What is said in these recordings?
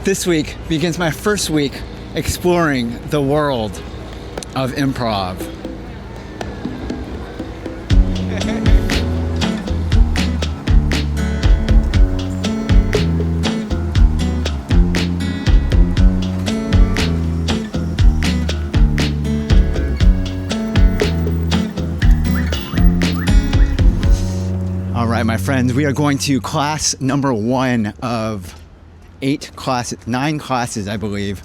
This week begins my first week exploring the world of improv. All right, my friends, we are going to class number 1 of 9 classes, I believe.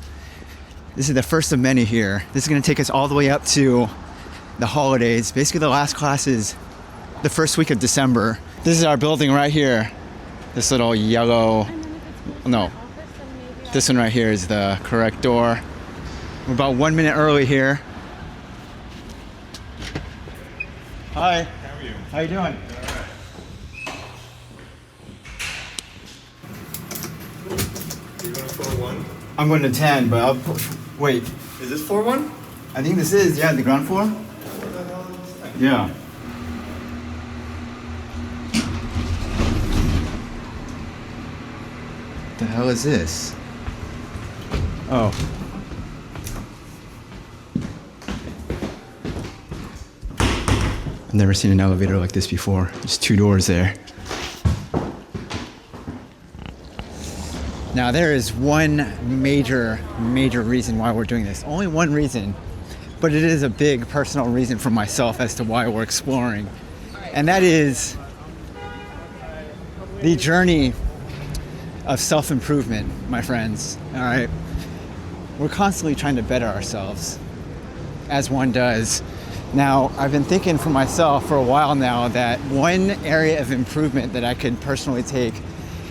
This is the first of many here. This is going to take us all the way up to the holidays. Basically, the last class is the first week of December. This is our building right here. This little yellow, no, this one right here is the correct door. We're about 1 minute early here. Hi. How are you? How you doing? You're going to 4-1? I'm going to 10, but I'll wait. Is this 4-1? I think this is, the ground floor? What the hell is this thing? Yeah. What the hell is this? Oh. I've never seen an elevator like this before. There's 2 doors there. Now there is one major reason why we're doing this. Only one reason, but it is a big personal reason for myself as to why we're exploring. And that is the journey of self-improvement, my friends, all right? We're constantly trying to better ourselves, as one does. Now, I've been thinking for myself for a while now that one area of improvement that I could personally take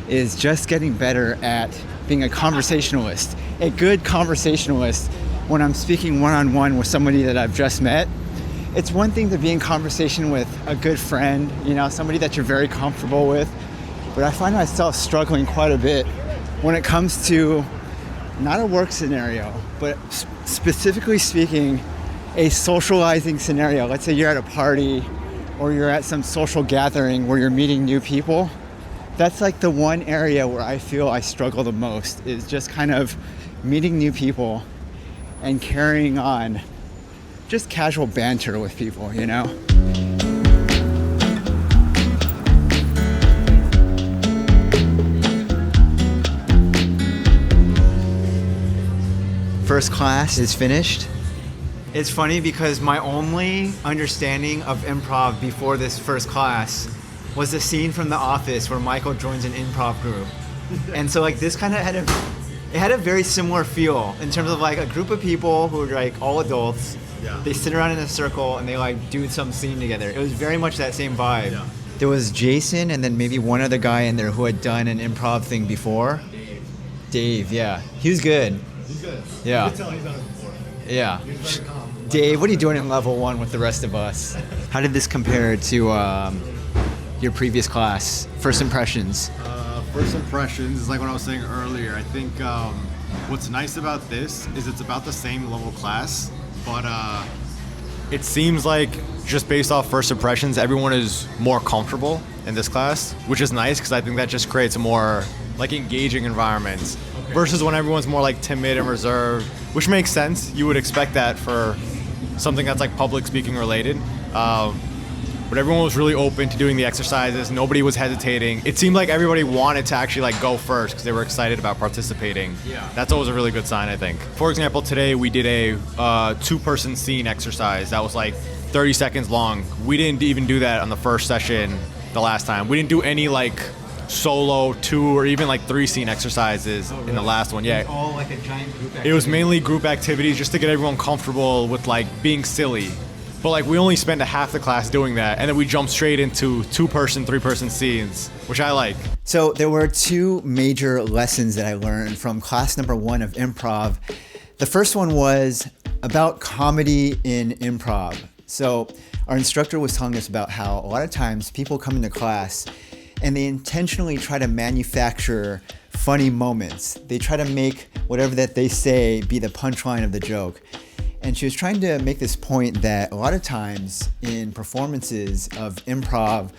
is just getting better at being a conversationalist, a good conversationalist. When I'm speaking one-on-one with somebody that I've just met, it's one thing to be in conversation with a good friend, somebody that you're very comfortable with, but I find myself struggling quite a bit when it comes to not a work scenario, but specifically speaking, a socializing scenario. Let's say you're at a party or you're at some social gathering where you're meeting new people. That's like the one area where I feel I struggle the most, is just kind of meeting new people and carrying on just casual banter with people, First class is finished. It's funny because my only understanding of improv before this first class was the scene from The Office where Michael joins an improv group. And so this kind of had a very similar feel in terms of a group of people who are all adults. Yeah. They sit around in a circle and they do some scene together. It was very much that same vibe. Yeah. There was Jason and then maybe one other guy in there who had done an improv thing before. Dave, yeah. He was good. He's good. Yeah. You can tell he's done it before. Yeah. He's very calm. Dave, what are you doing in level 1 with the rest of us? How did this compare to your previous class? First impressions? First impressions is like what I was saying earlier. I think what's nice about this is it's about the same level class, but it seems like just based off first impressions, everyone is more comfortable in this class, which is nice because I think that just creates a more engaging environment versus when everyone's more timid and reserved, which makes sense. You would expect that for something that's public speaking related. But everyone was really open to doing the exercises. Nobody was hesitating. It seemed like everybody wanted to actually go first because they were excited about participating. Yeah. That's always a really good sign, I think. For example, today we did a 2-person scene exercise that was 30 seconds long. We didn't even do that on the first session the last time. We didn't do any solo 2 or even 3 scene exercises in the last one. Yeah. It was all a giant group activity. It was mainly group activities just to get everyone comfortable with being silly. But we only spent a half the class doing that, and then we jumped straight into 2-person, 3-person scenes, which I like. So there were 2 major lessons that I learned from class number 1 of improv. The first one was about comedy in improv. So our instructor was telling us about how a lot of times people come into class and they intentionally try to manufacture funny moments. They try to make whatever that they say be the punchline of the joke. And she was trying to make this point that a lot of times in performances of improv,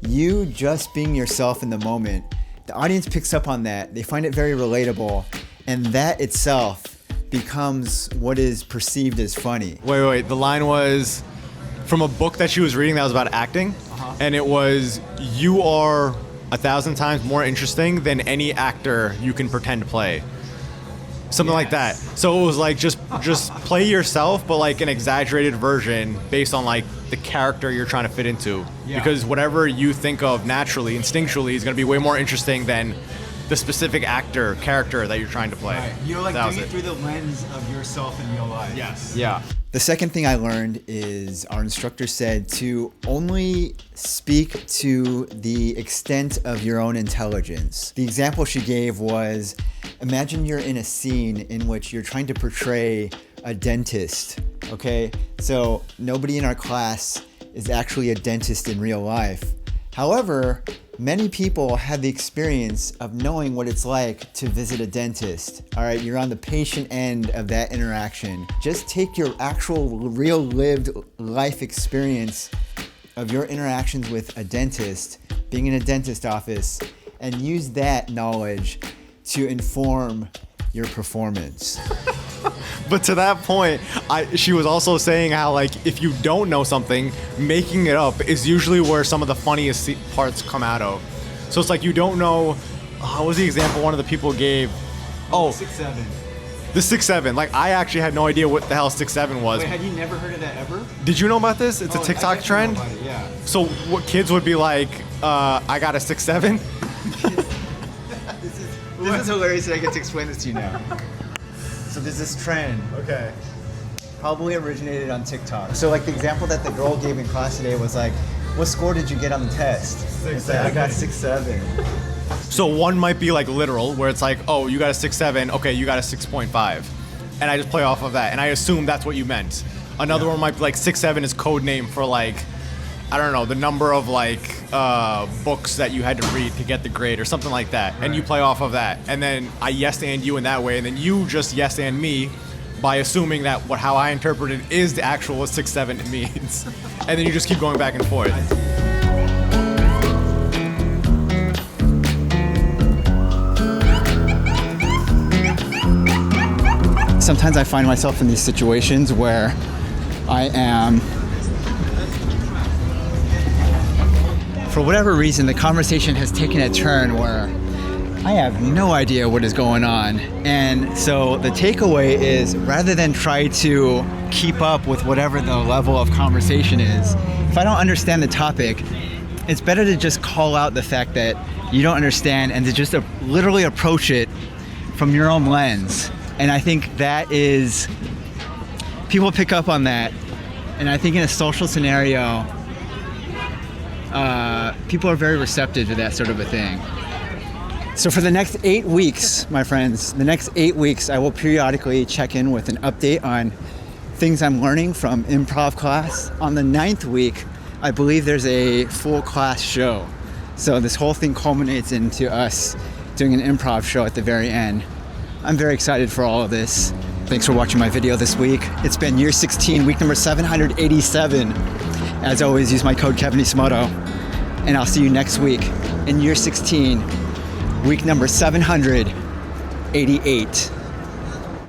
you just being yourself in the moment, the audience picks up on that. They find it very relatable. and that itself becomes what is perceived as funny. Wait. The line was from a book that she was reading that was about acting, and it was, "You are 1,000 times more interesting than any actor you can pretend to play." Something like that. So it was like just play yourself, but like an exaggerated version based on like the character you're trying to fit into. Yeah. Because whatever you think of naturally, instinctually, is going to be way more interesting than the specific character that you're trying to play. Right. You're like That was doing it it. through the lens of yourself in real life. Yes. Yeah. The second thing I learned is our instructor said to only speak to the extent of your own intelligence. The example she gave was, imagine you're in a scene in which you're trying to portray a dentist, okay? So nobody in our class is actually a dentist in real life. However, many people have the experience of knowing what it's like to visit a dentist. All right, you're on the patient end of that interaction. Just take your actual real lived life experience of your interactions with a dentist, being in a dentist office, and use that knowledge to inform your performance. But to that point, she was also saying how like if you don't know something, making it up is usually where some of the funniest parts come out of. So it's like you don't know. What was the example one of the people gave? Oh, 6'7". the 6'7". Like I actually had no idea what the hell 6'7" was. Wait, had you never heard of that ever? Did you know about this? It's a TikTok trend. Yeah. So what kids would be like, I got a 6'7". This is hilarious that I get to explain this to you now. So there's this trend, Okay. probably originated on TikTok. So like the example that the girl gave in class today was like, what score did you get on the test? It's like, I got 6'7". So one might be like literal, where it's like, oh, you got a 6'7", okay, you got a 6.5. And I just play off of that, and I assume that's what you meant. Another one might be like 6'7" is code name for like, I don't know, the number of like books that you had to read to get the grade or something like that. Right. And you play off of that. And then I yes and you in that way, and then you just yes and me by assuming that how I interpreted is the actual what 6'7" means. And then you just keep going back and forth. Sometimes I find myself in these situations where I am, for whatever reason, the conversation has taken a turn where I have no idea what is going on. And so the takeaway is, rather than try to keep up with whatever the level of conversation is, if I don't understand the topic, it's better to just call out the fact that you don't understand and to just literally approach it from your own lens. And I think that is, people pick up on that. And I think in a social scenario, people are very receptive to that sort of a thing. So for the next 8 weeks, my friends, the next 8 weeks, I will periodically check in with an update on things I'm learning from improv class. On the 9th week, I believe there's a full class show. So this whole thing culminates into us doing an improv show at the very end. I'm very excited for all of this. Thanks for watching my video this week. It's been year 16, week number 787. As always, use my code kevinisomoto. And I'll see you next week in year 16, week number 788.